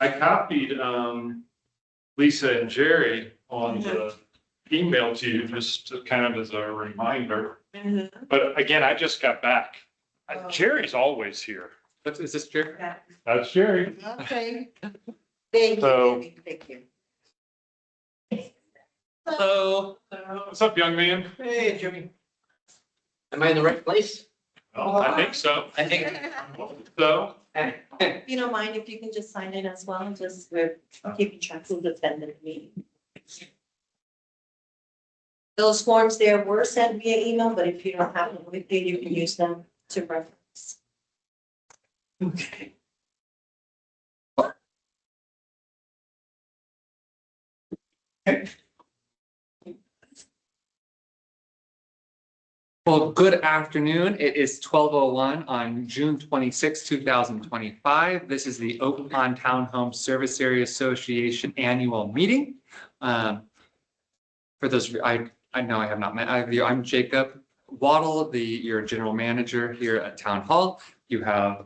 I copied Lisa and Jerry on the email to you, just to kind of as a reminder. But again, I just got back. Jerry's always here. Is this Jerry? That's Jerry. Okay. Thank So- you, thank you. Hello. What's up, young man? Hey, Jimmy. Am I in the right place? Oh, I think so. I think. So, If you don't mind, if you can just sign in as well, just we're keeping track of the attendant meeting. Those forms there were sent via email, but if you don't have them with you, you can use them to reference. Okay. Well, good afternoon. It is 12:01 on June 26, 2025. This is the Oak Pond Townhome Service Area Association Annual Meeting. For those, I know I have not met either of you. I'm Jacob Waddle, your general manager here at Town Hall. You have,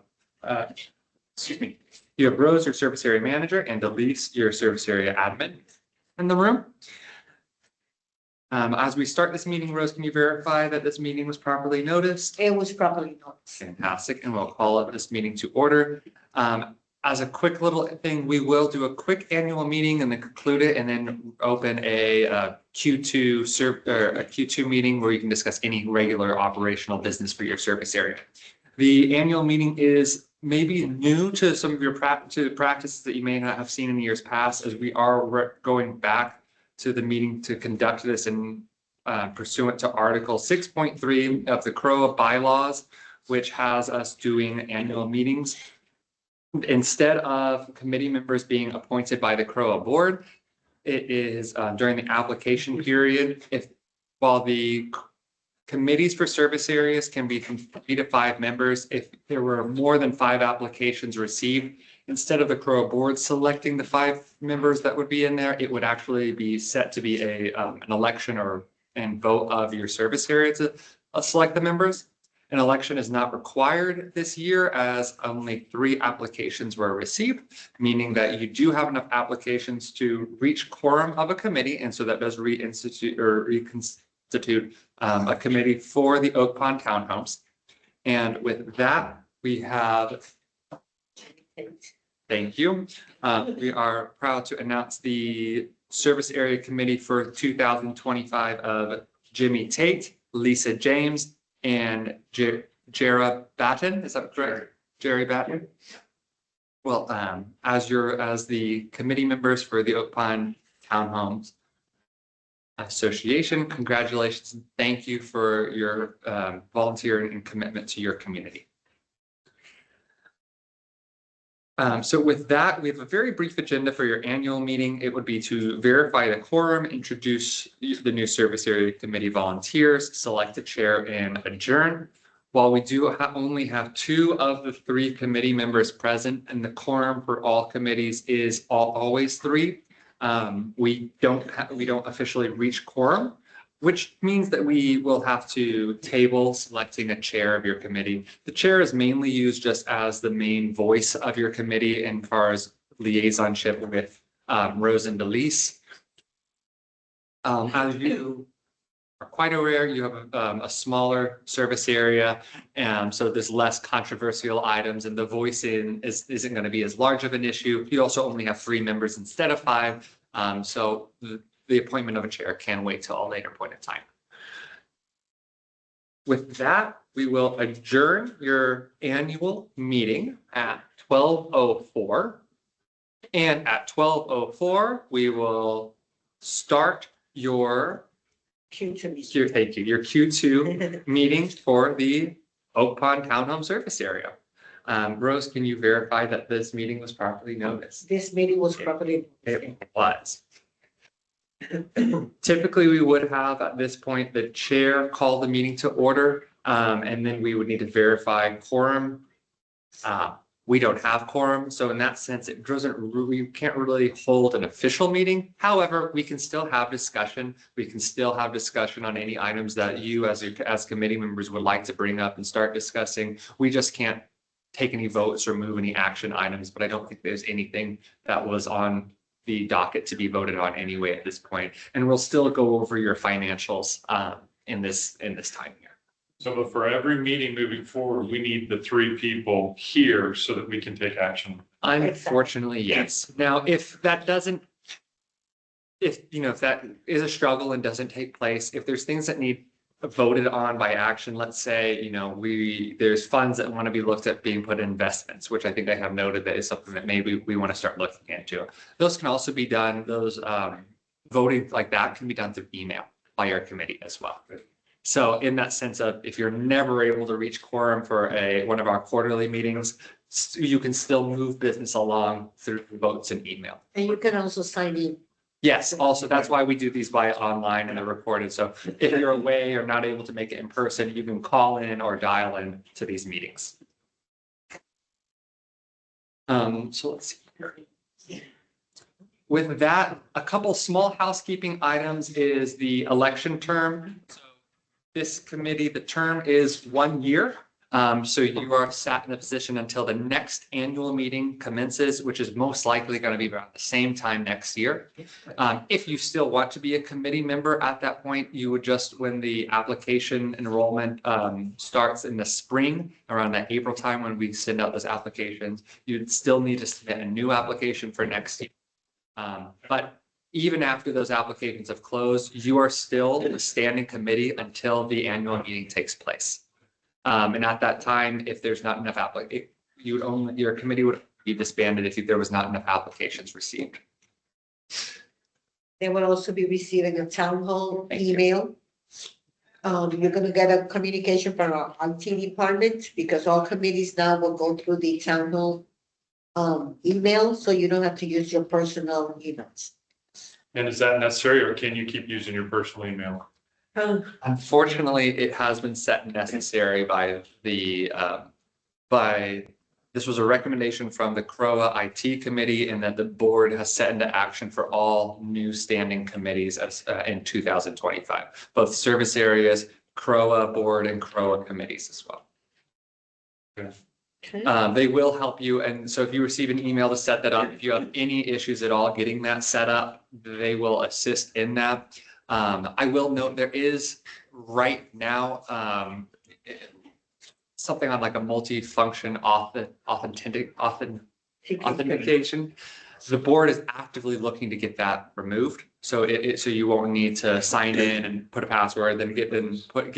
excuse me, you have Rose, your service area manager, and Elise, your service area admin in the room. As we start this meeting, Rose, can you verify that this meeting was properly noticed? It was probably not. Fantastic, and we'll call this meeting to order. As a quick little thing, we will do a quick annual meeting and then conclude it, and then open a Q2 meeting where you can discuss any regular operational business for your service area. The annual meeting is maybe new to some of your practices that you may not have seen in years past, as we are going back to the meeting to conduct this in pursuant to Article 6.3 of the CROA bylaws, which has us doing annual meetings. Instead of committee members being appointed by the CROA board, it is during the application period. While the committees for service areas can be from 3 to 5 members, if there were more than 5 applications received, instead of the CROA board selecting the 5 members that would be in there, it would actually be set to be an election and vote of your service area to select the members. An election is not required this year, as only 3 applications were received, meaning that you do have enough applications to reach quorum of a committee. And so that does reconstitute a committee for the Oak Pond Townhomes. And with that, we have, thank you. We are proud to announce the Service Area Committee for 2025 of Jimmy Tate, Lisa James, and Jara Batten. Is that correct? Jerry Batten? Well, as the committee members for the Oak Pond Townhomes Association, congratulations and thank you for your volunteering and commitment to your community. So with that, we have a very brief agenda for your annual meeting. It would be to verify the quorum, introduce the new service area committee volunteers, select a chair, and adjourn. While we do only have 2 of the 3 committee members present, and the quorum for all committees is always 3, we don't officially reach quorum, which means that we will have to table selecting a chair of your committee. The chair is mainly used just as the main voice of your committee and as far as liaisonship with Rose and Elise. As you are quite aware, you have a smaller service area, and so there's less controversial items, and the voicing isn't going to be as large of an issue. You also only have 3 members instead of 5, so the appointment of a chair can wait till a later point in time. With that, we will adjourn your annual meeting at 12:04. And at 12:04, we will start your Q2. thank you, your Q2 meeting for the Oak Pond Townhome Service Area. Rose, can you verify that this meeting was properly noticed? This meeting was properly. It was. Typically, we would have at this point the chair call the meeting to order, and then we would need to verify quorum. We don't have quorum, so in that sense, we can't really hold an official meeting. However, we can still have discussion. We can still have discussion on any items that you as committee members would like to bring up and start discussing. We just can't take any votes or move any action items, but I don't think there's anything that was on the docket to be voted on anyway at this point. And we'll still go over your financials in this time here. So but for every meeting moving forward, we need the 3 people here so that we can take action. Unfortunately, yes. Now, if that doesn't, if that is a struggle and doesn't take place, if there's things that need voted on by action, let's say, there's funds that want to be looked at being put in investments, which I think I have noted that is something that maybe we want to start looking into. Those can also be done, voting like that can be done through email by our committee as well. So in that sense of, if you're never able to reach quorum for one of our quarterly meetings, you can still move business along through votes and email. And you can also sign in. Yes, also, that's why we do these via online and they're recorded. So if you're away or not able to make it in person, you can call in or dial in to these meetings. So let's see here. With that, a couple small housekeeping items is the election term. So this committee, the term is 1 year. So you are sat in a position until the next annual meeting commences, which is most likely going to be around the same time next year. If you still want to be a committee member at that point, you would just, when the application enrollment starts in the spring, around that April time when we send out those applications, you'd still need to submit a new application for next year. But even after those applications have closed, you are still a standing committee until the annual meeting takes place. And at that time, if there's not enough your committee would be disbanded if there was not enough applications received. They will also be receiving a town hall Thank you. email. You're gonna get a communication from our IT department, because all committees now will go through the town hall email, so you don't have to use your personal emails. And is that necessary, or can you keep using your personal email? Unfortunately, it has been set necessary by this was a recommendation from the CROA IT committee, and that the board has set into action for all new standing committees in 2025, both service areas, CROA board and CROA committees as well. Okay. They will help you. And so if you receive an email to set that up, if you have any issues at all getting that set up, they will assist in that. I will note there is right now something on like a multi-function authentication. The board is actively looking to get that removed. So so you won't need to sign in and put a password, then get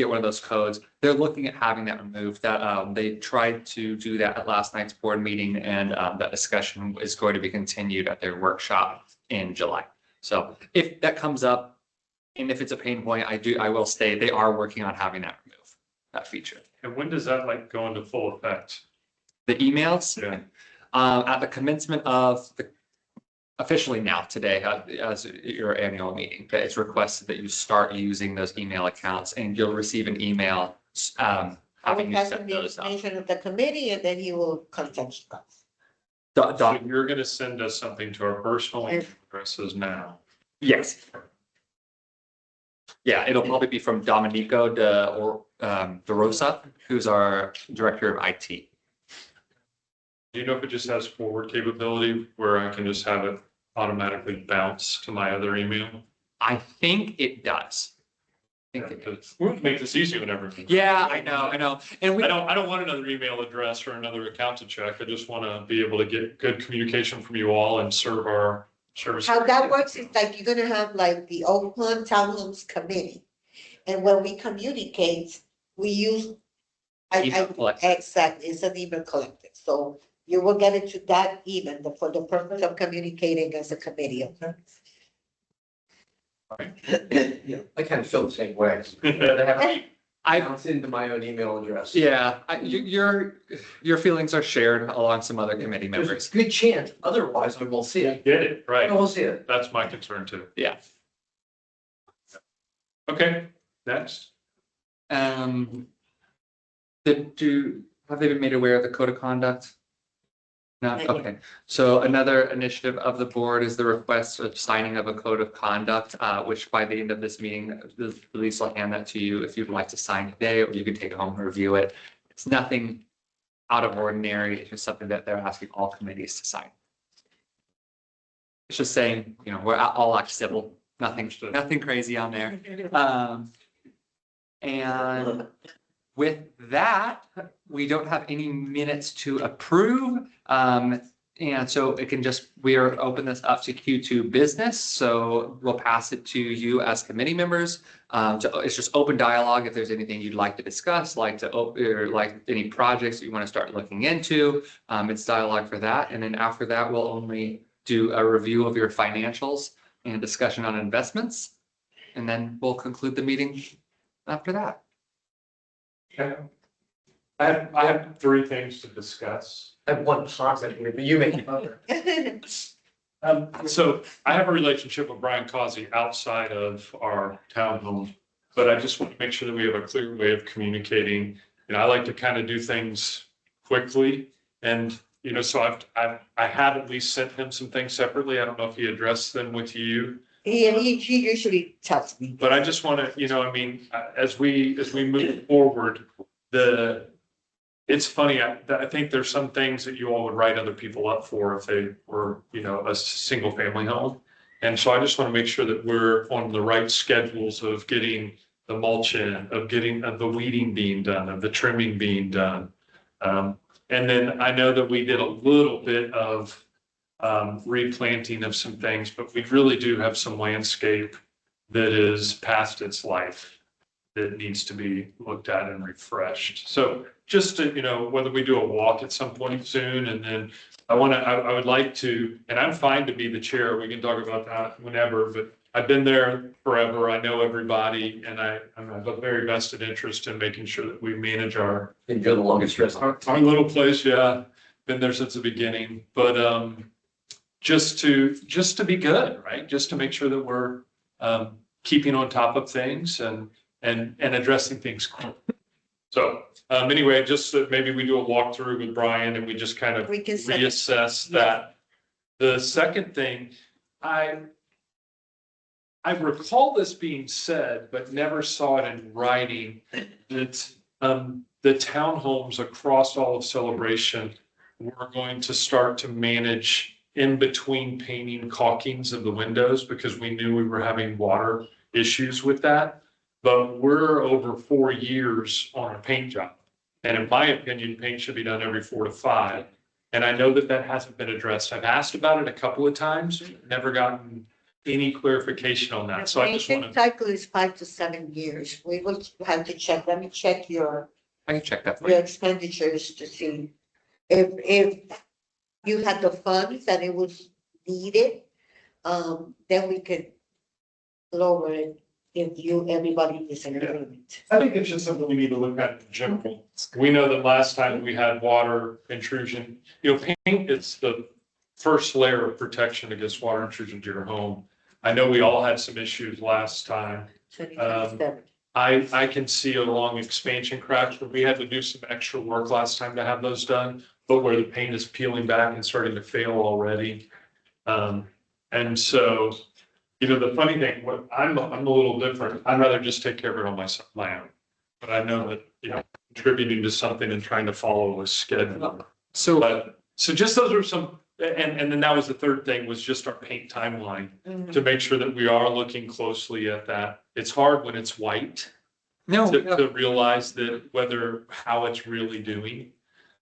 one of those codes. They're looking at having that removed. That they tried to do that at last night's board meeting, and that discussion is going to be continued at their workshop in July. So if that comes up, and if it's a pain point, I will state they are working on having that removed, that feature. And when does that go into full effect? The emails? Yeah. At the commencement of officially now today, as your annual meeting, that it's requested that you start using those email accounts, and you'll receive an email I will having you pass set him the those up. information of the committee, and then he will contact us. So you're gonna send us something to our personal email addresses now. Yes. Yeah, it'll probably be from Domenico De Rosa, who's our director of IT. Do you know if it just has forward capability where I can just have it automatically bounce to my other email? I think it does. We'll make this easy whenever. Yeah, I know. And I don't want another email address or another account to check. I just want to be able to get good communication from you all and serve our service. How that works is like, you're gonna have like the Oakland Townhomes Committee. And when we communicate, we use. Email collector. Exactly, it's an email collector, so you will get it to that email for the purpose of communicating as a committee, okay? Yeah, I kind of feel the same way. I bounce into my own email address. Your feelings are shared along some other committee There's members. a good chance, otherwise I will see it. Get it, I right? will see it. That's my concern too. Yeah. Okay, next. Have they been made aware of the code of conduct? No, okay. So another initiative of the board is the request of signing of a code of conduct, which by the end of this meeting, Lisa will hand that to you if you'd like to sign today, or you can take it home and review it. It's nothing out of ordinary. It's just something that they're asking all committees to sign. It's just saying, you know, we're all act civil, nothing crazy on there. And with that, we don't have any minutes to approve. And so it can just, we are open this up to Q2 business. So we'll pass it to you as committee members. It's just open dialogue. If there's anything you'd like to discuss, or like any projects you want to start looking into, it's dialogue for that. And then after that, we'll only do a review of your financials and discussion on investments. And then we'll conclude the meeting after that. Okay. I have 3 things to discuss. I have one comment, but you make it. So I have a relationship with Brian Causey outside of our townhome, but I just want to make sure that we have a clear way of communicating. You know, I like to kind of do things quickly, and you know, so I have at least sent him some things separately. I don't know if he addressed them with you. He usually tells me. But I just want to, you know, I mean, as we move forward, it's funny, I think there's some things that you all would write other people up for if they were, you know, a single family home. And so I just want to make sure that we're on the right schedules of getting the mulch in, of getting the weeding being done, of the trimming being done. And then I know that we did a little bit of replanting of some things, but we really do have some landscape that is past its life that needs to be looked at and refreshed. So just to, you know, whether we do a walk at some point soon, and then I would like to, and I'm fine to be the chair. We can talk about that whenever, but I've been there forever. I know everybody, and I have a very vested interest in making sure that we manage our You're the longest restaurant. our little place. Yeah, been there since the beginning, but just to be good, right? Just to make sure that we're keeping on top of things and addressing things. So anyway, just that maybe we do a walkthrough with Brian and we just kind of We can set- reassess that. The second thing, I recall this being said, but never saw it in writing, that the townhomes across all of Celebration were going to start to manage in between painting caulkings of the windows because we knew we were having water issues with that. But we're over 4 years on a paint job. And in my opinion, paint should be done every 4 to 5. And I know that that hasn't been addressed. I've asked about it a couple of times, never gotten any clarification on that. So I just want The to, cycle is 5 to 7 years. We will have to check, let me check your I can check that for you. expenditures to see if you had the funds and it was needed, then we could lower it if everybody is in agreement. I think it's just something we need to look at in general. We know that last time we had water intrusion, you know, paint is the first layer of protection against water intrusion to your home. I know we all had some issues last time. 2027. I can see along expansion cracks where we had to do some extra work last time to have those done, but where the paint is peeling back and starting to fail already. And so, you know, the funny thing, I'm a little different. I'd rather just take care of it on my own. But I know that, you know, contributing to something and trying to follow a schedule. So So just those are some, and then that was the third thing, was just our paint timeline Mhm. to make sure that we are looking closely at that. It's hard when it's white no, to realize that how it's really doing.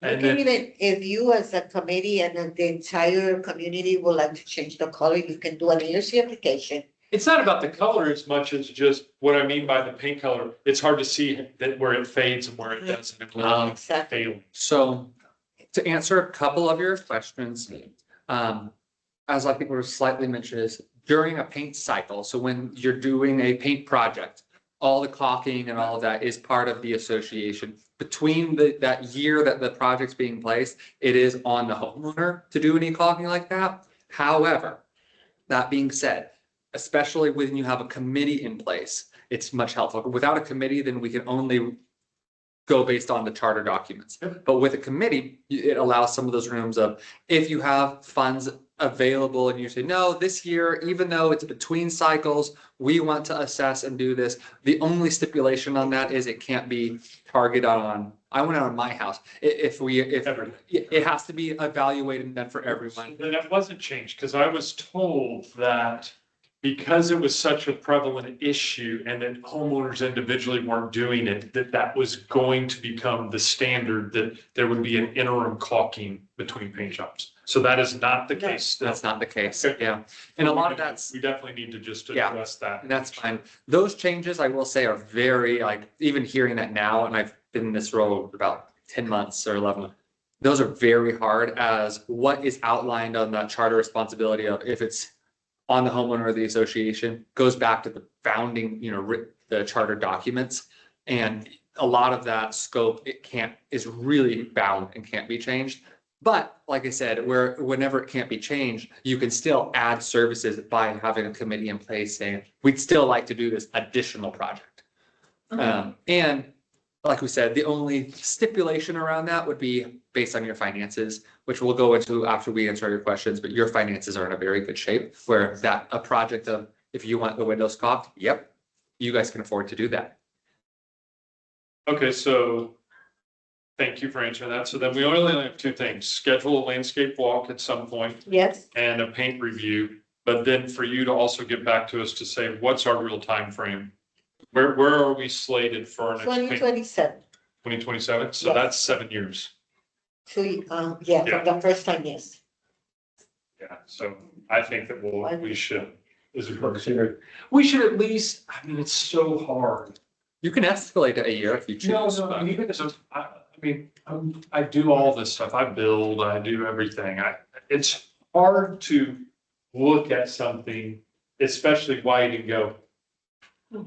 You And can then, even, if you as a committee and then the entire community would like to change the color, you can do an ERC application. it's not about the color as much as just what I mean by the paint color. It's hard to see that where it fades and where it doesn't. And where it's Exactly. failing. so to answer a couple of your questions, as I think was slightly mentioned, is during a paint cycle. So when you're doing a paint project, all the caulking and all of that is part of the association. Between that year that the project's being placed, it is on the homeowner to do any caulking like that. However, that being said, especially when you have a committee in place, it's much helpful. Without a committee, then we can only go based on the charter documents. But with a committee, it allows some of those rooms of, if you have funds available and you say, no, this year, even though it's between cycles, we want to assess and do this. The only stipulation on that is it can't be targeted on, I went out on my house. If Everything. it has to be evaluated and done for everyone. Then it wasn't changed, because I was told that because it was such a prevalent issue and that homeowners individually weren't doing it, that was going to become the standard, that there would be an interim caulking between paint jobs. So that is not the case still. That's not the case, Okay. yeah. And a lot of that's, We definitely need to just Yeah. address that. and that's fine. Those changes, I will say, are very, like, even hearing that now, and I've been in this role about 10 months or 11 months. Those are very hard as what is outlined on that charter responsibility of if it's on the homeowner or the association, goes back to the founding, the charter documents. And a lot of that scope, is really bound and can't be changed. But like I said, whenever it can't be changed, you can still add services by having a committee in place saying, we'd still like to do this additional project. And like we said, the only stipulation around that would be based on your finances, which we'll go into after we answer your questions, but your finances are in a very good shape where a project of, if you want the windows caulked, yep, you guys can afford to do that. Okay, so thank you for answering that. So then we only have two things: schedule a landscape walk at some point Yes, and a paint review. But then for you to also get back to us to say, what's our real time frame? Where are we slated for our next twenty paint? twenty-seven. 2027? So Yes. that's 7 years. So, yeah, Yeah. from the first time, yes. Yeah, so I think that we should, Consider- we should at least, I mean, it's so hard. You can escalate it a year if you No, choose. no, I mean, I do all this stuff. I build, I do everything. It's hard to look at something, especially white, and go,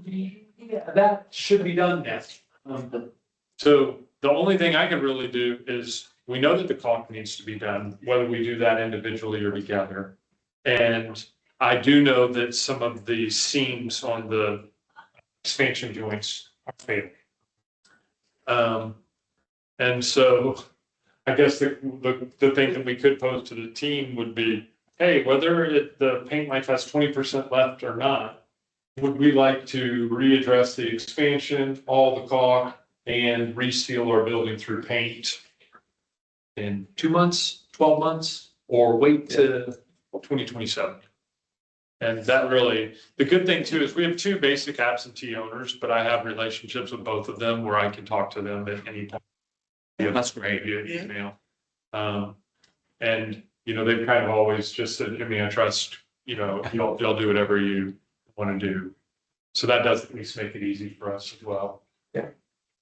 yeah, that should be done now. So the only thing I can really do is, we know that the caulk needs to be done, whether we do that individually or together. And I do know that some of the seams on the expansion joints are failing. And so I guess the thing that we could pose to the team would be, hey, whether the paint life has 20% left or not, would we like to readdress the expansion, all the caulk, and reseal our building through paint in 2 months, 12 months, or wait to 2027? And that really, the good thing too is we have two basic absentee owners, but I have relationships with both of them where I can talk to them at any time. That's great. Via email. And, they've kind of always just said, I trust, you'll do whatever you want to do. So that does at least make it easy for us as well. Yeah.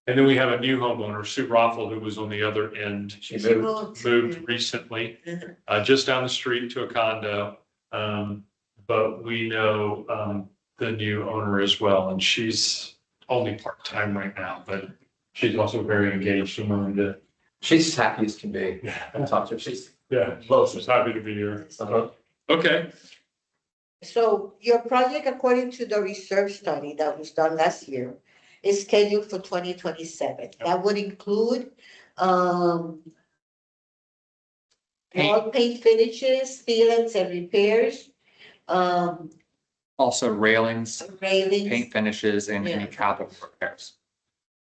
And then we have a new homeowner, Sue Roffel, who was on the other end. She moved. Recently, just down the street to a condo. But we know the new owner as well, and she's only part-time right now, but she's also very engaged and willing to. She's as happy as can be. I talked to her. She's Close. Just happy to be here. Okay. So your project, according to the research study that was done last year, is scheduled for 2027. That would include, wall paint finishes, sealants and repairs, Also railings, railings. paint finishes, and any Yeah. capital repairs.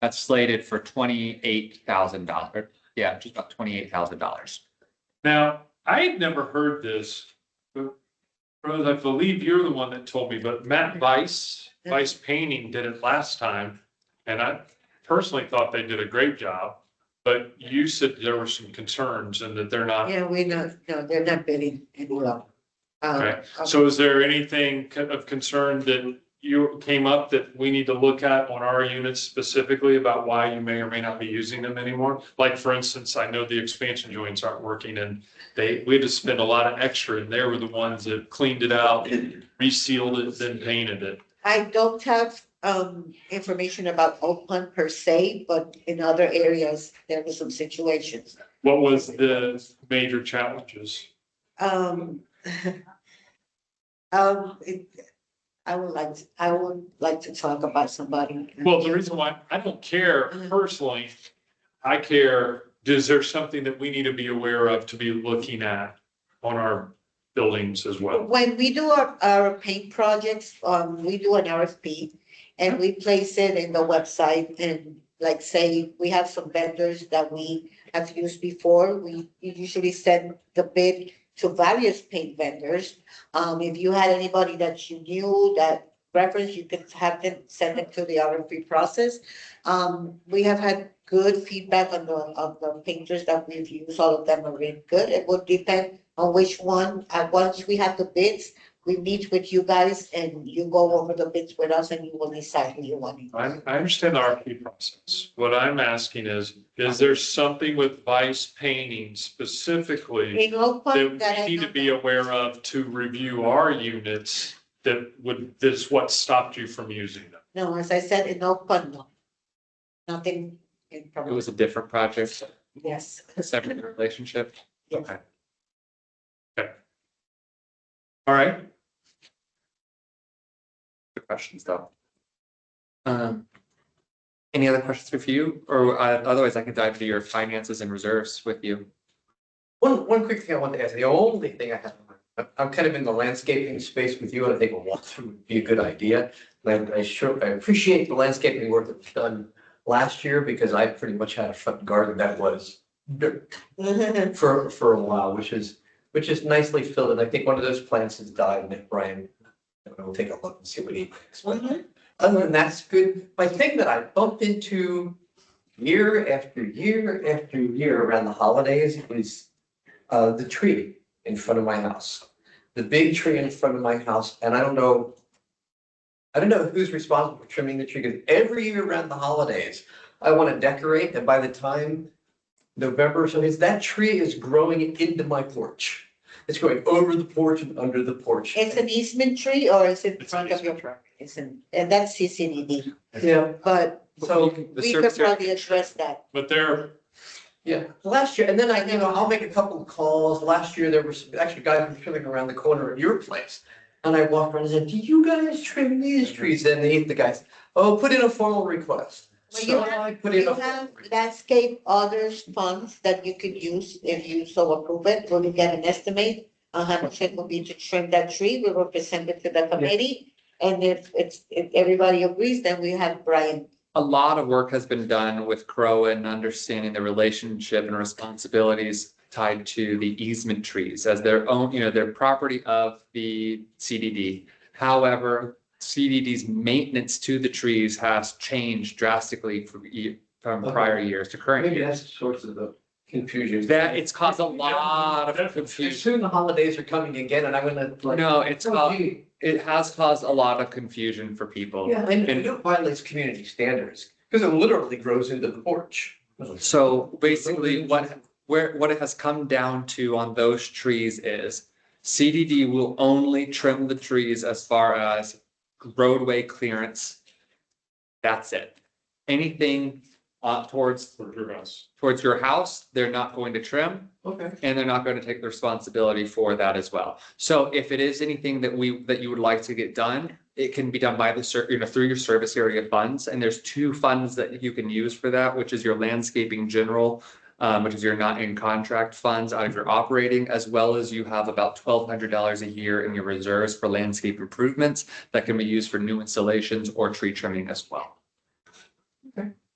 That's slated for $28,000. Yeah, just about $28,000. Now, I had never heard this, but Rose, I believe you're the one that told me, but Matt Vice Painting did it last time. And I personally thought they did a great job, but you said there were some concerns and that they're not. Yeah, no, they're not bidding any longer. Okay, so is there anything of concern that you came up that we need to look at on our units specifically about why you may or may not be using them anymore? Like, for instance, I know the expansion joints aren't working and we had to spend a lot of extra, and they were the ones that cleaned it out, resealed it, then painted it. I don't have information about Oak Pond per se, but in other areas, there were some situations. What was the major challenges? I would like to talk about somebody. Well, the reason why, I don't care personally, I care, is there something that we need to be aware of to be looking at on our buildings as well. When we do our paint projects, we do an RFP and we place it in the website and like say, we have some vendors that we have used before. We usually send the bid to various paint vendors. If you had anybody that you knew that reference, you could have them send it to the RFP process. We have had good feedback on the painters that we've used. All of them are really good. It would depend on which one. Once we have the bids, we meet with you guys and you go over the bids with us and you will decide who you want. I understand the RFP process. What I'm asking is there something with Vice Painting specifically In Oakland, that we need to be aware of to review our units that's what stopped you from using them? No, as I said, in Oakland, no. Nothing in. It was a different project, Yes. a separate relationship. Yes. Okay. All right. Good questions though. Any other questions for you? Or otherwise I can dive into your finances and reserves with you. One quick thing I want to ask, the only thing I have, I'm kind of in the landscaping space with you, and I think a walkthrough would be a good idea. And I appreciate the landscaping work that was done last year, because I pretty much had a front garden that was for a while, which is nicely filled, and I think one of those plants has died, and Brian, we'll take a look and see what he thinks. Other than that's good. My thing that I bumped into year after year after year around the holidays is the tree in front of my house. The big tree in front of my house, and I don't know who's responsible for trimming the tree, because every year around the holidays, I want to decorate, and by the time November, so that tree is growing into my porch. It's going over the porch and under the porch. It's an easement tree or is it in It's front an of your? easement It's in, and that's CCDD, Yeah, but so, The we could service area- probably address that. But they're, yeah, last year, and then I'll make a couple of calls. Last year, there were some, actually guys were trimming around the corner at your place. And I walked around and said, do you guys trim these trees? And the guys, oh, put in a formal request. Well, So I put in You a. have landscape others funds that you could use if you so approve it, when you get an estimate. How much it will be to trim that tree, we will present it to the committee. And if everybody agrees, then we have Brian. A lot of work has been done with Crow and understanding the relationship and responsibilities tied to the easement trees as their own, their property of the CDD. However, CDD's maintenance to the trees has changed drastically from prior years to current Maybe years. that's the source of the confusion. That it's caused a lot of confusion. Soon the holidays are coming again, and I'm gonna like. No, it has caused a lot of confusion for people. Yeah, and it violates community standards, because it literally grows into the porch. So basically, what it has come down to on those trees is CDD will only trim the trees as far as roadway clearance. That's it. Anything towards your house, they're not going to trim, Okay. and they're not going to take the responsibility for that as well. So if it is anything that you would like to get done, it can be done by through your service area funds. And there's two funds that you can use for that, which is your landscaping general, which is your not in contract funds out of your operating, as well as you have about $1,200 a year in your reserves for landscape improvements that can be used for new installations or tree trimming as well.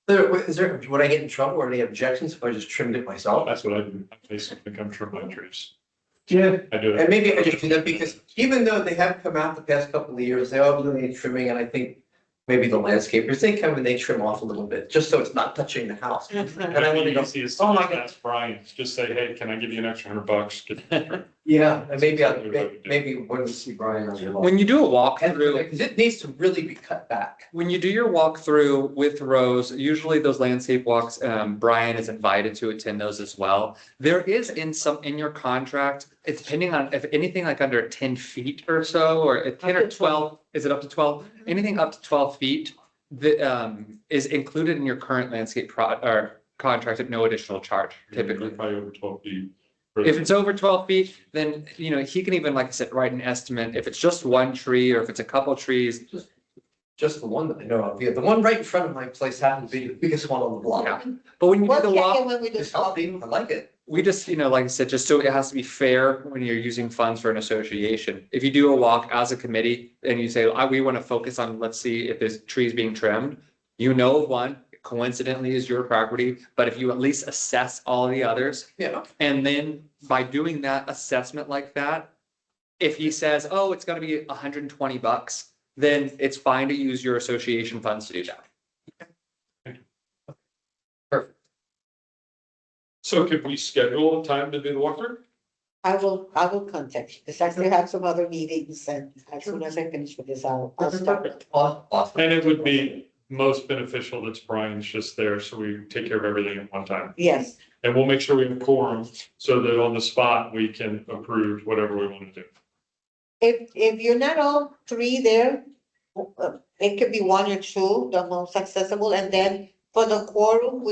Would I get in trouble or any objections if I just trimmed it myself? that's what I do. I basically come trim my trees. Yeah. I do it. And maybe I just do that because even though they have come out the past couple of years, they are doing trimming, and I think maybe the landscapers, they come and they trim off a little bit, just so it's not touching the house. And I want to go, Easiest oh thing my to God. ask Brian, just say, hey, can I give you an extra $100? yeah, and maybe when we see Brian on your lawn. When you do a walkthrough, Because it needs to really be cut back. when you do your walkthrough with Rose, usually those landscape walks, Brian is invited to attend those as well. There is in your contract, it's depending on if anything like under 10 feet or so, or 10 or 12, is it up to 12? Anything up to 12 feet that is included in your current landscape or contract at no additional charge typically. Probably over 12 feet. If it's over 12 feet, then, he can even, like I said, write an estimate. If it's just one tree or if it's a couple trees, Just the one that I know of. Yeah, the one right in front of my place happens to be the biggest one on the block. Yeah. But when you do We'll the check walk, it when we do. It's healthy. I like it. we just, like I said, just so it has to be fair when you're using funds for an association. If you do a walk as a committee and you say, we want to focus on, let's see if there's trees being trimmed, of one coincidentally is your property, but if you at least assess all the others, Yeah. and then by doing that assessment like that, if he says, oh, it's gonna be $120, then it's fine to use your association funds to do that. So could we schedule a time to do the walkthrough? I will contact you, because I still have some other meetings, and as soon as I finish with this, I'll start. Awesome. And it would be most beneficial that Brian's just there, so we take care of everything at one time. Yes, And we'll make sure we have quorum, so that on the spot, we can approve whatever we want to do. if you're not all three there, it could be one or two, the most accessible, and then for the quorum,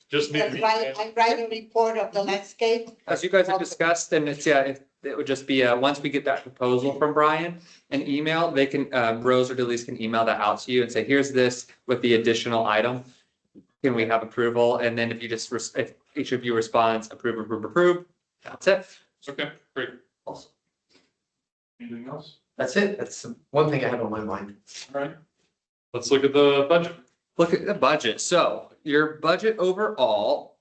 Just need to be. I write a report of the landscape. As you guys have discussed, and it would just be, once we get that proposal from Brian, an email, they can, Rose or Delise can email that out to you and say, here's this with the additional item. Can we have approval? And then if you just, if each of you responds, approve, that's it. Okay, great. Awesome. Anything else? That's it. That's one thing I have on my mind. All right. Let's look at the budget. Look at the budget. So your budget overall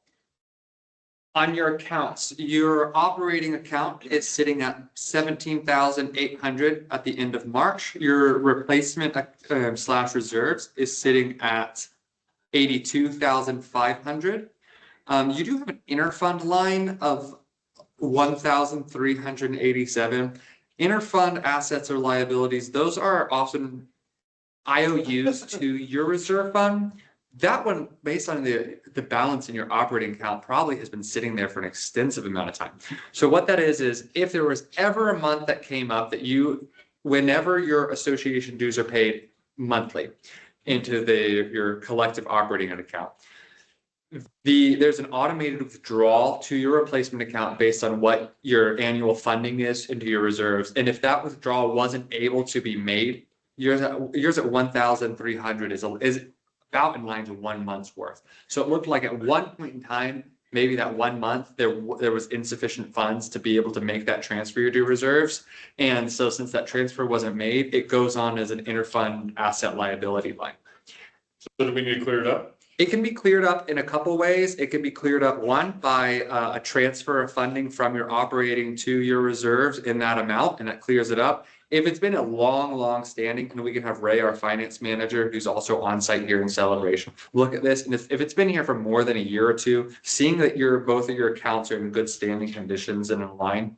on your accounts, your operating account is sitting at 17,800 at the end of March. Your replacement slash reserves is sitting at 82,500. You do have an interfund line of 1,387. Interfund assets or liabilities, those are often IOUs to your reserve fund. That one, based on the balance in your operating account, probably has been sitting there for an extensive amount of time. So what that is if there was ever a month that came up that whenever your association dues are paid monthly into your collective operating account, there's an automated withdrawal to your replacement account based on what your annual funding is into your reserves. And if that withdrawal wasn't able to be made, yours at 1,300 is about in line to 1 month's worth. So it looked like at one point in time, maybe that 1 month, there was insufficient funds to be able to make that transfer to reserves. And so since that transfer wasn't made, it goes on as an interfund asset liability line. So do we need to clear it up? It can be cleared up in a couple ways. It can be cleared up, one, by a transfer of funding from your operating to your reserves in that amount, and that clears it up. If it's been a long standing, and we can have Ray, our finance manager, who's also on site here in Celebration, look at this. And if it's been here for more than a year or two, seeing that both of your accounts are in good standing conditions and in line,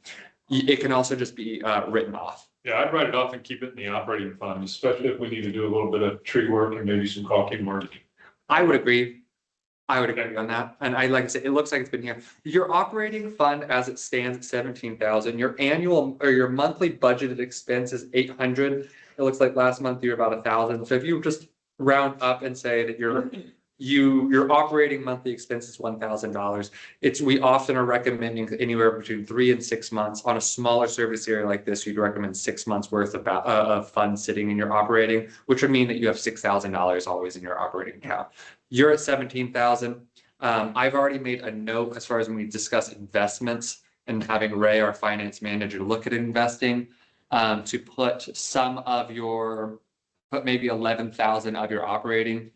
it can also just be written off. Yeah, I'd write it off and keep it in the operating fund, especially if we need to do a little bit of tree work and maybe some caulking work. I would agree. On that. And like I said, it looks like it's been here. Your operating fund as it stands at 17,000, your annual or your monthly budgeted expense is 800. It looks like last month you were about 1,000. So if you just round up and say that your operating monthly expense is $1,000, we often are recommending anywhere between 3 and 6 months. On a smaller service area like this, you'd recommend 6 months worth of funds sitting in your operating, which would mean that you have $6,000 always in your operating account. You're at 17,000. I've already made a note as far as when we discuss investments and having Ray, our finance manager, look at investing, to put maybe 11,000 of your operating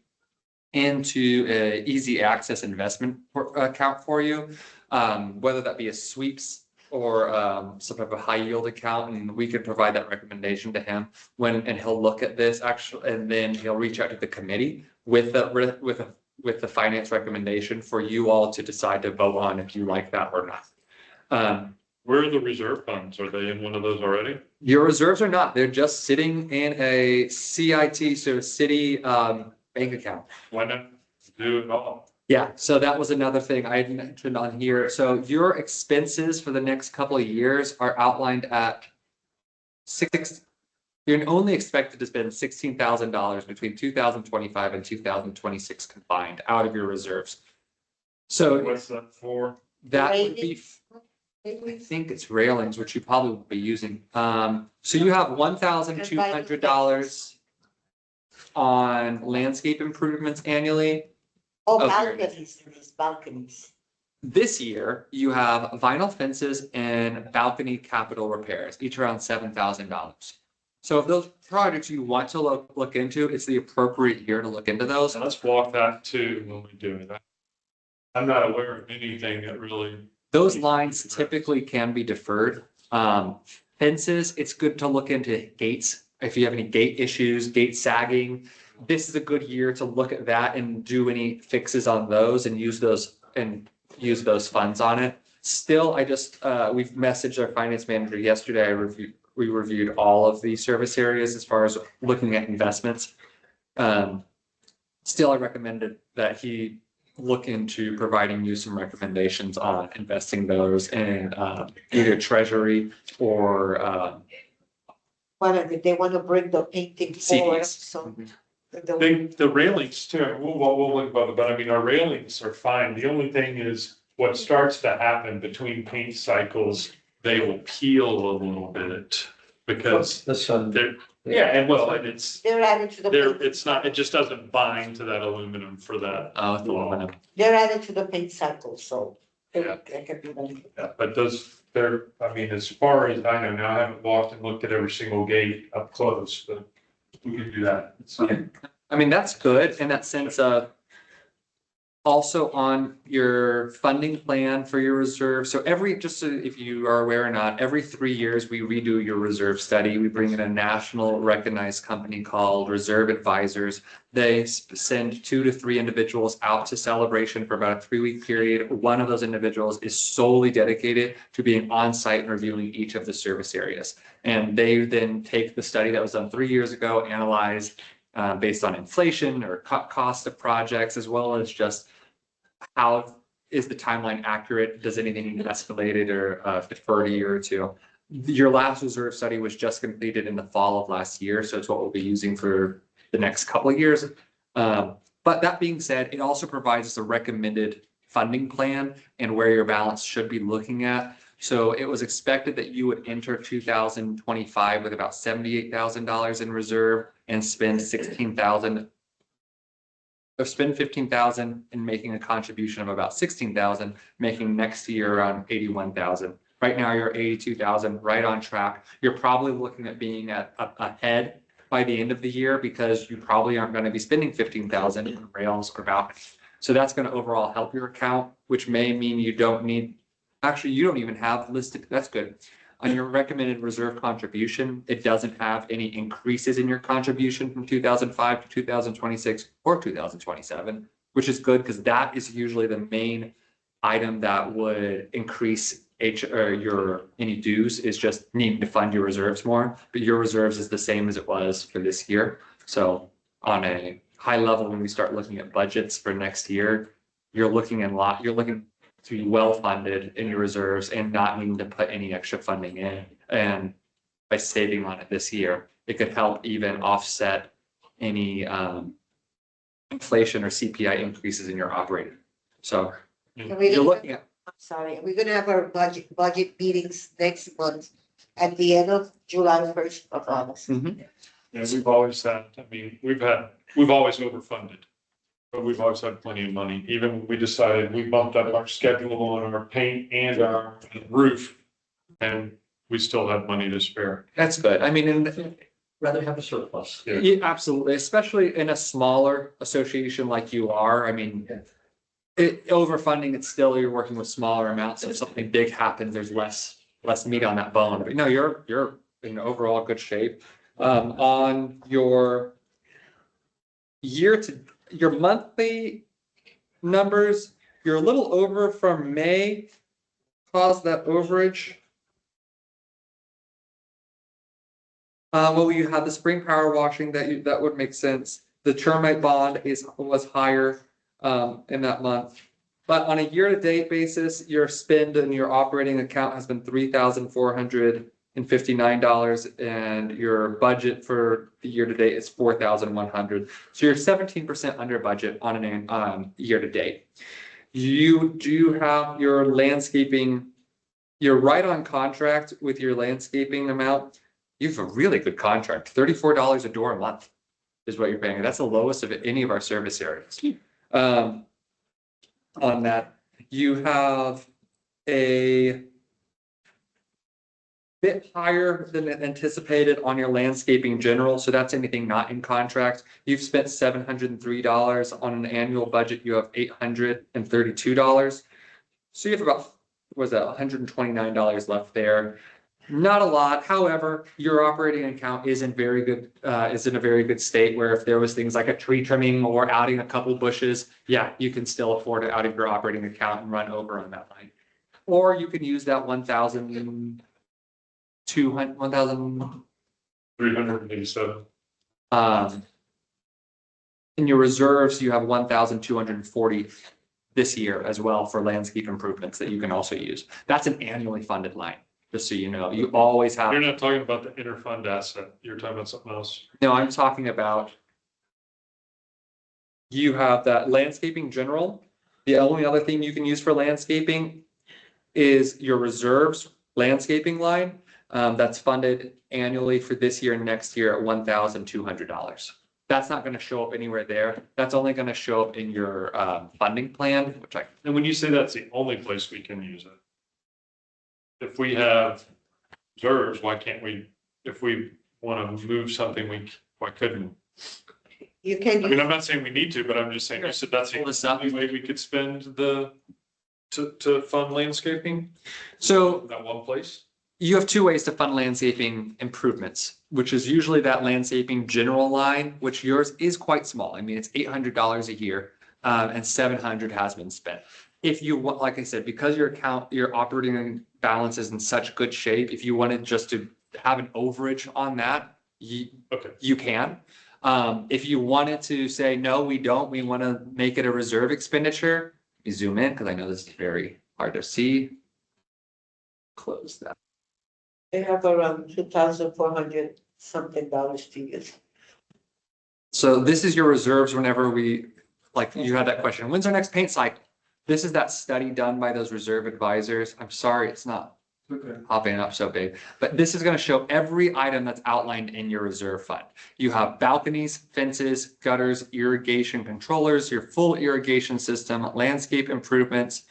into a easy access investment account for you, whether that be a sweeps or some type of high yield account, and we can provide that recommendation to him and he'll look at this actually, and then he'll reach out to the committee with the finance recommendation for you all to decide to vote on if you like that or not. Where are the reserve funds? Are they in one of those already? Your reserves are not. They're just sitting in a CIT, so city bank account. Why not do it all? Yeah, so that was another thing I had mentioned on here. So your expenses for the next couple of years are outlined at you're only expected to spend $16,000 between 2025 and 2026 combined out of your reserves. So What's that for? that would be, I think it's railings, which you probably will be using. So you have $1,200 on landscape improvements annually. Oh, Okay. balconies, these balconies. This year, you have vinyl fences and balcony capital repairs, each around $7,000. So if those projects you want to look into, it's the appropriate year to look into those. So let's walk that too when we do it. I'm not aware of anything that really. Those lines typically can be deferred. Fences, it's good to look into gates. If you have any gate issues, gate sagging, this is a good year to look at that and do any fixes on those and use those funds on it. Still, we've messaged our finance manager yesterday. We reviewed all of the service areas as far as looking at investments. Still, I recommended that he look into providing you some recommendations on investing those in either treasury or Well, if they want to bring the painting forward, so. The railings too, we'll look about it, but I mean, our railings are fine. The only thing is what starts to happen between paint cycles, they will peel a little bit because The sun. they're, yeah, and well, and it's, They're added to the, paint- it's not, it just doesn't bind to that aluminum for that. with aluminum. they're added to the paint cycle, so. Yeah. They can do that. Yeah, but I mean, as far as I know now, I haven't walked and looked at every single gate up close, but we can do that. I mean, that's good in that sense of also on your funding plan for your reserve. So if you are aware or not, every 3 years we redo your reserve study. We bring in a national recognized company called Reserve Advisors. They send 2 to 3 individuals out to Celebration for about a 3-week period. One of those individuals is solely dedicated to being on site and reviewing each of the service areas. And they then take the study that was done 3 years ago, analyze based on inflation or cost of projects, as well as just how is the timeline accurate? Does anything need escalated or deferred a year or two? Your last reserve study was just completed in the fall of last year, so it's what we'll be using for the next couple of years. But that being said, it also provides us a recommended funding plan and where your balance should be looking at. So it was expected that you would enter 2025 with about $78,000 in reserve and spend $16,000 or spend $15,000 and making a contribution of about $16,000, making next year around $81,000. Right now you're $82,000, right on track. You're probably looking at being ahead by the end of the year because you probably aren't going to be spending $15,000 in rails or balconies. So that's going to overall help your account, which may mean you don't even have listed. That's good. On your recommended reserve contribution, it doesn't have any increases in your contribution from 2005 to 2026 or 2027, which is good because that is usually the main item that would increase any dues is just needing to fund your reserves more. But your reserves is the same as it was for this year. So on a high level, when we start looking at budgets for next year, you're looking to be well funded in your reserves and not needing to put any extra funding in. And by saving on it this year, it could help even offset any inflation or CPI increases in your operating. So you're looking at. I'm sorry, we're gonna have our budget meetings next month at the end of July, 1st of August. Mhm. Yeah, we've always had, I mean, we've always overfunded. But we've always had plenty of money. Even when we decided, we bumped up our schedule on our paint and our roof. And we still have money to spare. That's good. I mean, Rather have a surplus. Yeah. yeah, absolutely, especially in a smaller association like you are. I mean, overfunding, it's still, you're working with smaller amounts. If something big happens, there's less meat on that bone. But no, you're in overall good shape. On your your monthly numbers, you're a little over from May, caused that overage. Well, you had the spring power washing that would make sense. The termite bond was higher in that month. But on a year-to-date basis, your spend in your operating account has been $3,459, and your budget for the year-to-date is $4,100. So you're 17% under budget on an year-to-date. You do have your landscaping. You're right on contract with your landscaping amount. You have a really good contract. $34 a door a month is what you're paying. That's the lowest of any of our service areas. On that, You have a bit higher than anticipated on your landscaping general, so that's anything not in contract. You've spent $703 on an annual budget. You have $832. So you have about, was that $129 left there? Not a lot. However, your operating account is in very good, is in a very good state where if there was things like a tree trimming or adding a couple bushes, yeah, you can still afford it out of your operating account and run over on that line. Or you can use that 1,200, 387. In your reserves, you have 1,240 this year as well for landscape improvements that you can also use. That's an annually funded line, just so you know. You always have. You're not talking about the interfund asset. You're talking about something else. No, I'm talking about. You have that landscaping general. The only other thing you can use for landscaping is your reserves landscaping line. That's funded annually for this year and next year at $1,200. That's not going to show up anywhere there. That's only going to show up in your funding plan, which I. And when you say that's the only place we can use it, if we have reserves, why can't we, if we want to move something, why couldn't? You I can, mean, I'm not saying we need to, but I'm just saying, you said that's Pull this the up. only way we could spend to fund landscaping, So that one place? you have two ways to fund landscaping improvements, which is usually that landscaping general line, which yours is quite small. I mean, it's $800 a year, and $700 has been spent. If you want, like I said, because your operating balance is in such good shape, if you wanted just to have an overage on that, Okay. you can. If you wanted to say, no, we don't, we want to make it a reserve expenditure, you zoom in, because I know this is very hard to see. Close that. they have around 2,400 something dollars to use. So this is your reserves whenever we, like you had that question, when's our next paint cycle? This is that study done by those reserve advisors. I'm sorry, it's not popping up so big, but this is going to show every item that's outlined in your reserve fund. You have balconies, fences, gutters, irrigation controllers, your full irrigation system, landscape improvements,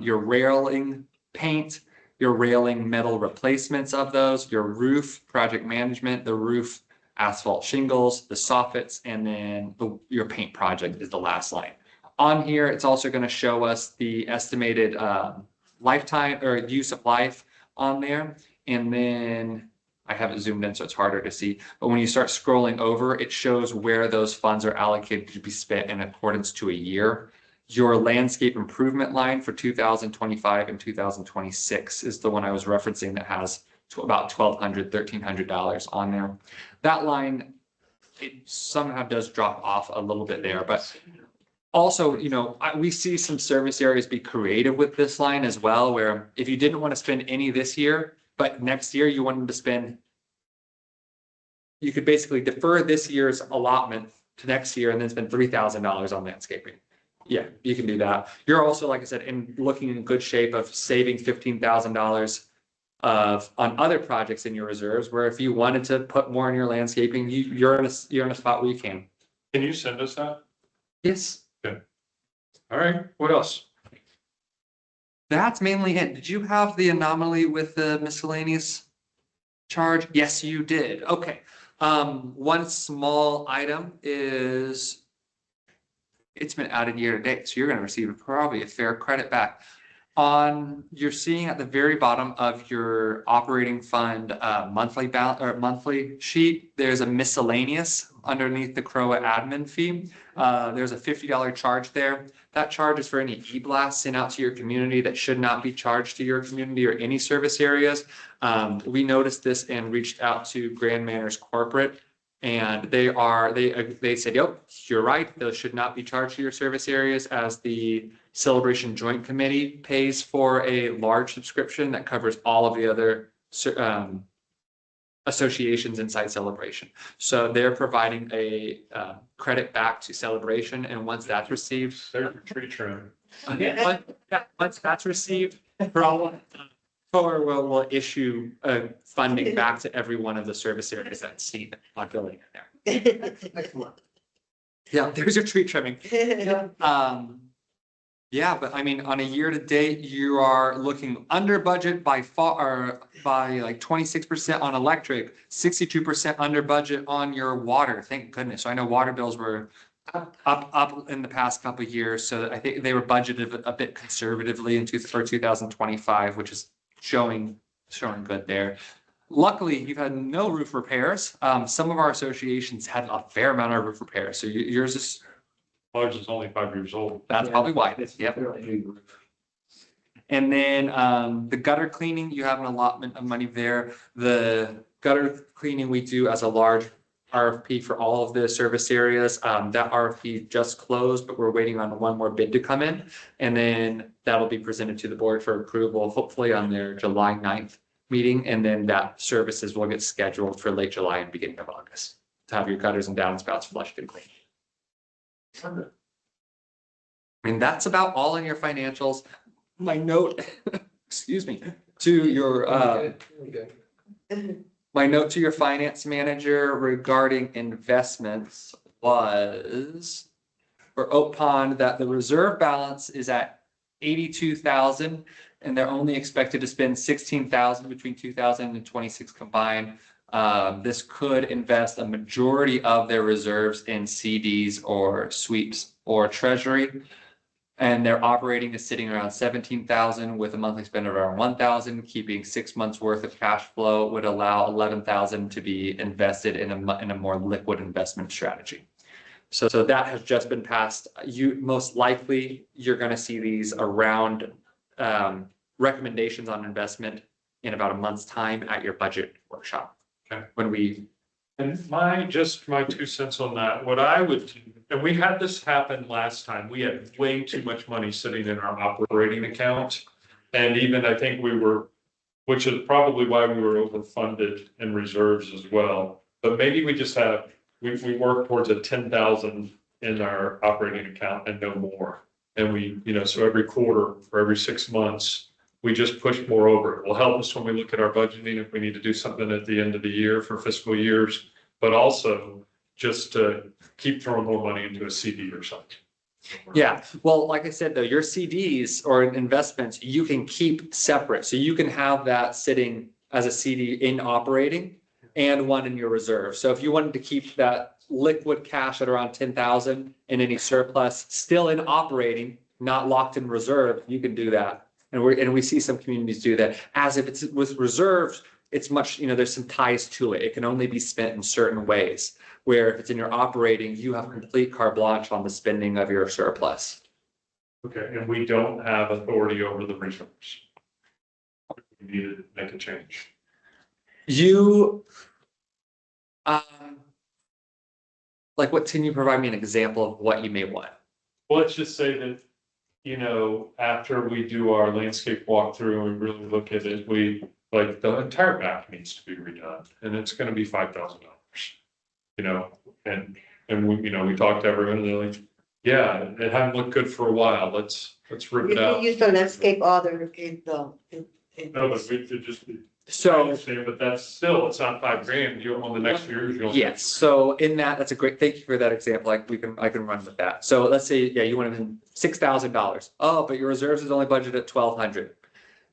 your railing paint, your railing metal replacements of those, your roof project management, the roof asphalt shingles, the soffits, and then your paint project is the last line. On here, it's also going to show us the estimated lifetime or use of life on there. And then I have it zoomed in so it's harder to see. But when you start scrolling over, it shows where those funds are allocated to be spent in accordance to a year. Your landscape improvement line for 2025 and 2026 is the one I was referencing that has about $1,200, $1,300 on there. That line, it somehow does drop off a little bit there, but also, you know, we see some service areas be creative with this line as well, where if you didn't want to spend any this year, but next year you wanted to spend, you could basically defer this year's allotment to next year and then spend $3,000 on landscaping. Yeah, you can do that. You're also, like I said, looking in good shape of saving $15,000 on other projects in your reserves, where if you wanted to put more in your landscaping, you're in a spot where you can. Can you send us that? Yes. All right, what else? That's mainly it. Did you have the anomaly with the miscellaneous charge? Yes, you did. Okay. One small item is it's been added year to date, so you're going to receive probably a fair credit back. You're seeing at the very bottom of your operating fund monthly balance or monthly sheet, there's a miscellaneous underneath the CROA admin fee. There's a $50 charge there. That charge is for any e-blasts sent out to your community that should not be charged to your community or any service areas. We noticed this and reached out to Grand Manners Corporate, and they said, yep, you're right. Those should not be charged to your service areas, as the Celebration Joint Committee pays for a large subscription that covers all of the other associations inside Celebration. So they're providing a credit back to Celebration, and once that's received, There's your tree trim. once that's received, we'll issue funding back to every one of the service areas that see the populating in there. Yeah, there's your tree trimming. Yeah, but I mean, on a year to date, you are looking under budget by far, or by like 26% on electric, 62% under budget on your water. Thank goodness. I know water bills were up in the past couple of years, so I think they were budgeted a bit conservatively for 2025, which is showing good there. Luckily, you've had no roof repairs. Some of our associations had a fair amount of roof repairs, so yours is, Ours is only 5 years old. that's probably why. Yep. And then the gutter cleaning, you have an allotment of money there. The gutter cleaning we do as a large RFP for all of the service areas. That RFP just closed, but we're waiting on one more bid to come in. And then that'll be presented to the board for approval, hopefully on their July 9th meeting. And then that services will get scheduled for late July and beginning of August to have your gutters and downspouts flushed and cleaned. I mean, that's about all in your financials. My note, excuse me, to your, my note to your finance manager regarding investments was for Oak Pond that the reserve balance is at 82,000 and they're only expected to spend 16,000 between 2026 combined. This could invest a majority of their reserves in CDs or sweeps or treasury. And their operating is sitting around 17,000 with a monthly spend of around 1,000, keeping 6 months worth of cash flow would allow 11,000 to be invested in a more liquid investment strategy. So that has just been passed. You most likely, you're going to see these around recommendations on investment in about a month's time at your budget workshop. Okay. When we, And my 2 cents on that, what I would, do, and we had this happen last time, we had way too much money sitting in our operating account. And even I think we were, which is probably why we were overfunded in reserves as well. But maybe we just have, we work towards a 10,000 in our operating account and no more. And we, so every quarter or every 6 months, we just push more over. It will help us when we look at our budgeting, if we need to do something at the end of the year for fiscal years, but also just to keep throwing more money into a CD or something. yeah, well, like I said, though, your CDs or investments, you can keep separate. So you can have that sitting as a CD in operating and one in your reserve. So if you wanted to keep that liquid cash at around 10,000 and any surplus still in operating, not locked in reserve, you can do that. And we see some communities do that. As if it's with reserves, it's much, there's some ties to it. It can only be spent in certain ways. Where if it's in your operating, you have complete carte blanche on the spending of your surplus. Okay, and we don't have authority over the reserves. We need to make a change. You, like what, can you provide me an example of what you may want? Well, let's just say that, after we do our landscape walkthrough and really look at it, like the entire back needs to be redone and it's gonna be $5,000. And we talked to everyone and they're like, yeah, it hadn't looked good for a while. Let's rip You it can out. use the landscape other in the. No, but we could just. I So, understand, but that's still, it's not $5,000. You on the next year. yes, so in that's a great, thank you for that example. I can run with that. So let's say, yeah, you want to $6,000. Oh, but your reserves is only budgeted at 1,200.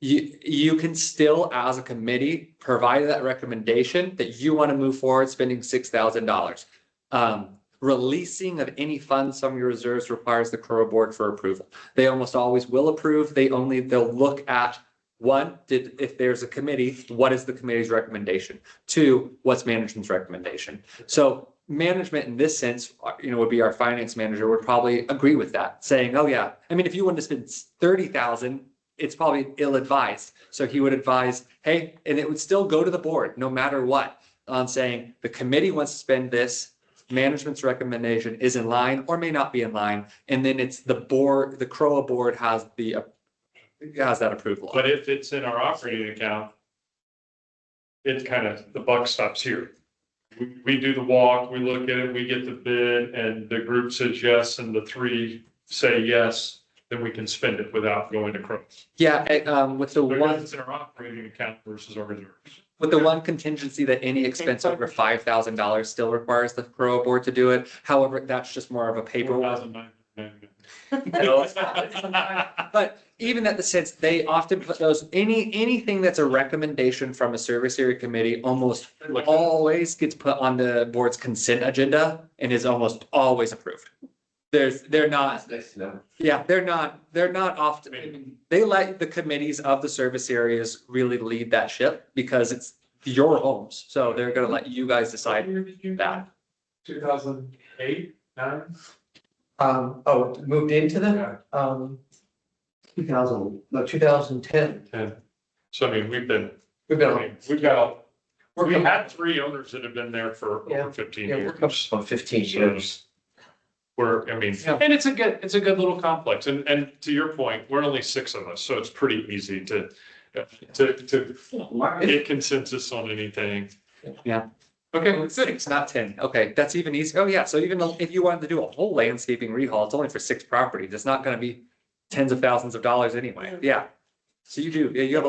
You can still, as a committee, provide that recommendation that you want to move forward spending $6,000. Releasing of any funds from your reserves requires the Crow board for approval. They almost always will approve. They'll look at one, if there's a committee, what is the committee's recommendation? Two, what's management's recommendation? So management in this sense, would be our finance manager would probably agree with that, saying, oh yeah, I mean, if you want to spend 30,000, it's probably ill-advised. So he would advise, hey, and it would still go to the board no matter what, on saying the committee wants to spend this, management's recommendation is in line or may not be in line. And then it's the board, the CROA board has that approval. But if it's in our operating account, it kind of, the buck stops here. We do the walk, we look at it, we get the bid and the group says yes, and the 3 say yes, then we can spend it without going to Crow. Yeah, with the But one, it's in our operating account versus our reserves. with the one contingency that any expense over $5,000 still requires the CROA board to do it. However, that's just more of a paperwork. 4,999. But even at the sense, they often put those, anything that's a recommendation from a service area committee almost always gets put on the board's consent agenda and is almost always approved. They're not, Nice to know. yeah, they're not often, they let the committees of the service areas really lead that ship because it's your homes. So they're gonna let you guys decide that. 2008, 9? Moved into them, 2010. 10. So I mean, We've I been on, mean, we've got, we're we coming, had 3 owners that have been there for Yeah. over 15 yeah, we're years. coming on 15 years. I mean, Yeah. and it's a good little complex. And to your point, we're only 6 of us, so it's pretty easy to get consensus on anything. Yeah. Okay, Good, it's not 10. Okay, that's even easier. Oh, yeah, so even if you wanted to do a whole landscaping rehaul, it's only for 6 properties. It's not gonna be tens of thousands of dollars anyway. Yeah. So you do, yeah, you have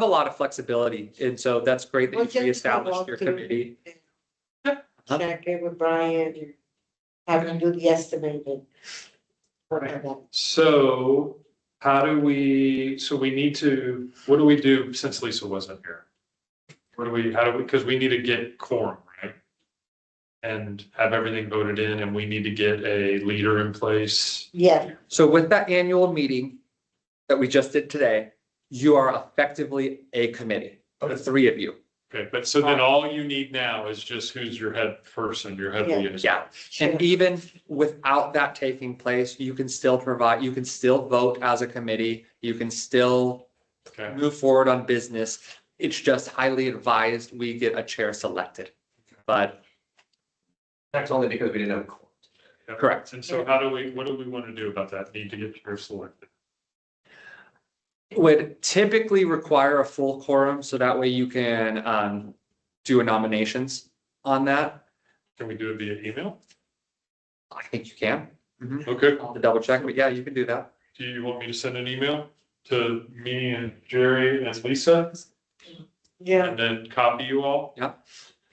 a lot of flexibility. And so that's great that Well, you've just reestablished your walk through. committee. Check it with Brian and have him do the estimate and. so so we need to, what do we do since Lisa wasn't here? Because we need to get quorum, right? And have everything voted in and we need to get a leader in place. Yeah, So with that annual meeting that we just did today, you are effectively a committee, the 3 of you. Okay, but so then all you need now is just who's your head person, your head Yeah. liaison. Yeah. sure. And even without that taking place, you can still vote as a committee. You can still Okay, move forward on business. It's just highly advised we get a chair selected. But That's only because we didn't have a quorum. correct. and so what do we want to do about that? Need to get chair selected? Would typically require a full quorum, so that way you can do a nominations on that. Can we do it via email? I think you can. Okay, I'll have to double check, but yeah, you can do that. do you want me to send an email to me and Jerry and Lisa Yeah, and then copy you all?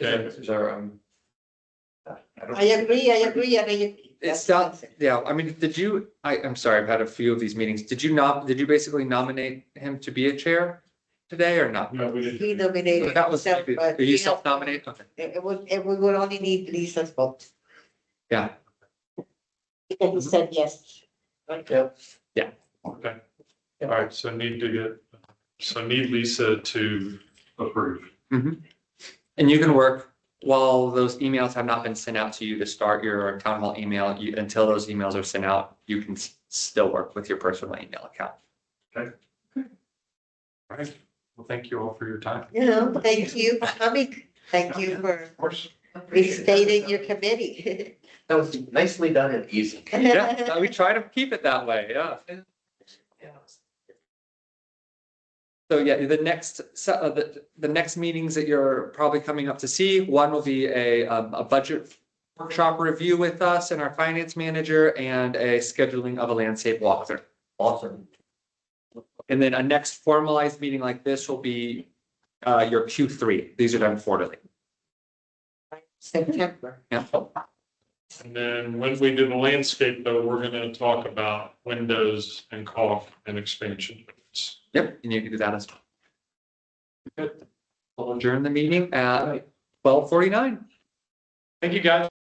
Okay. Is our, I agree, and It's not, yeah, I mean, I'm sorry, I've had a few of these meetings. Did you basically nominate him to be a chair today or not? No, we didn't. he nominated That was, himself, but. are you self-nominate? Okay. We would only need Lisa's vote. Yeah. Because he said yes. Right? yeah, Okay, all right, so need Lisa to approve. And you can work while those emails have not been sent out to you to start your town hall email, until those emails are sent out, you can still work with your personal email account. All right, well, thank you all for your time. Thank you for coming. Thank you for Of course. restating your committee. that was nicely done and easy. Yeah, we try to keep it that way, yeah. So yeah, the next meetings that you're probably coming up to see, one will be a budget workshop review with us and our finance manager and a scheduling of a landscape walkthrough. Awesome. And then a next formalized meeting like this will be your Q3. These are done quarterly. September. Yeah. And then when we do the landscape, though, we're gonna talk about windows and caulk and expansion. Yep, and you can do that as well. Good. We'll adjourn the meeting at 12:49. Thank you, guys.